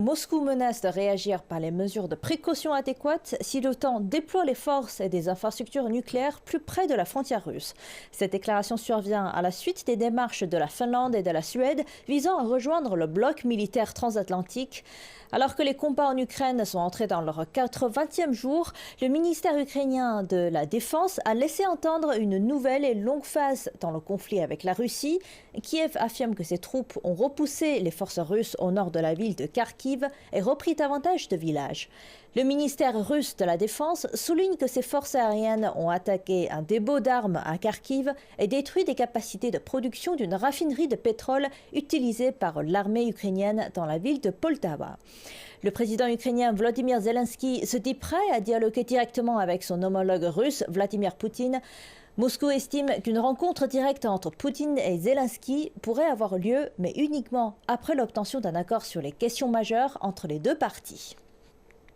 Moscou menace de réagir par les mesures de précaution adéquates si l'OTAN déploie les forces et des infrastructures nucléaires plus près de la frontière russe. Cette déclaration survient à la suite des démarches de la Finlande et de la Suède visant à rejoindre le bloc militaire transatlantique. Alors que les combats en Ukraine sont entrés dans leur 80e jour, le ministère ukrainien de la Défense a laissé entendre une nouvelle et longue phase dans le conflit avec la Russie. Kiev affirme que ses troupes ont repoussé les forces russes au nord de la ville de Kharkiv et repris davantage de villages. Le ministère russe de la Défense souligne que ses forces aériennes ont attaqué un dépôt d'armes à Kharkiv et détruit des capacités de production d'une raffinerie de pétrole utilisée par l'armée ukrainienne dans la ville de Poltava. Le président ukrainien Volodymyr Zelensky se dit prêt à dialoguer directement avec son homologue russe Vladimir Poutine. Moscou estime qu'une rencontre directe entre Poutine et Zelensky pourrait avoir lieu, mais uniquement après l'obtention d'un accord sur les questions majeures entre les deux parties.